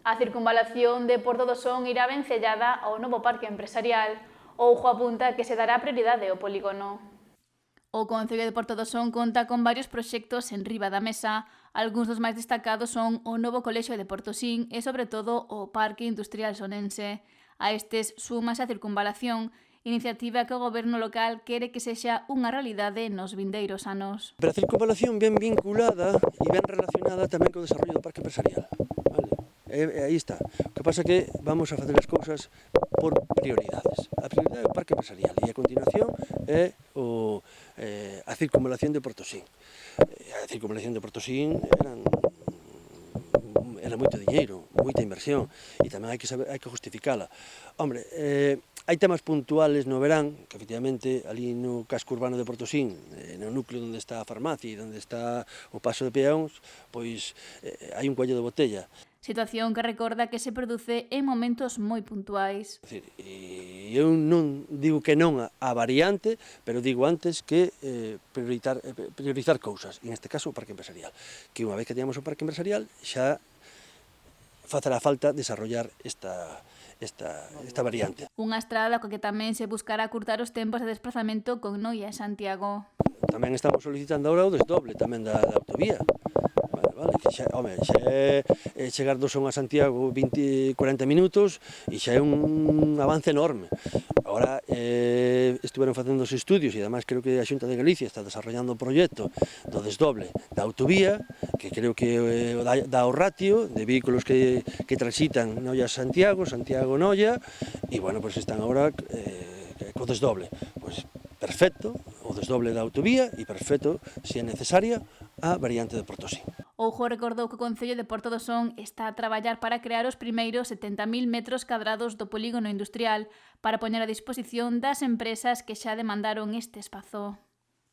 A circunvalación de Porto do Son irá vencellada ao novo parque empresarial. Oujo apunta que se dará prioridade ao polígono. O Concello de Porto do Son conta con varios proxectos en riba da mesa. Algúns dos máis destacados son o novo colexio de Portosín e, sobre todo, o Parque Industrial Sonense. A estes súmase a circunvalación, iniciativa que o goberno local quere que sexa unha realidade nos vindeiros anos. Pero a circunvalación ben vinculada e ben relacionada tamén co desarrollo do parque empresarial. Vale? Aí está. O que pasa é que vamos a facer as cousas por prioridades. A prioridade é o parque empresarial e a continuación é a circunvalación de Portosín. A circunvalación de Portosín era moito diñeiro, moita inversión, e tamén hai que justificala. Hombre, hai temas puntuales no verán, que efectivamente ali no casco urbano de Portosín, no núcleo onde está a farmacia e onde está o paso de peóns, pois hai un cuello de botella. Situación que recorda que se produce en momentos moi puntuais. Eu non digo que non a variante, pero digo antes que priorizar cousas, e neste caso o parque empresarial, que unha vez que teñamos o parque empresarial xa facerá falta desarrollar esta variante. Unha estrada coa que tamén se buscará curtar os tempos de desplazamento con Noia e Santiago. Tamén estamos solicitando agora o desdoble tamén da autovía. Vale, que xa é chegar do Son a Santiago 40 minutos e xa é un avance enorme. Agora estuveron facendo os estudios e ademais creo que a Xunta de Galicia está desarrollando o proxecto do desdoble da autovía, que creo que dá o ratio de vehículos que transitan Noia-Santiago, Santiago-Noia, e bueno, pois están agora co desdoble. Pois perfecto, o desdoble da autovía e perfecto, se é necesaria, a variante de Portosín. Oujo recordou que o Concello de Porto do Son está a traballar para crear os primeiros 70.000 metros cadrados do polígono industrial para poñer a disposición das empresas que xa demandaron este espazo.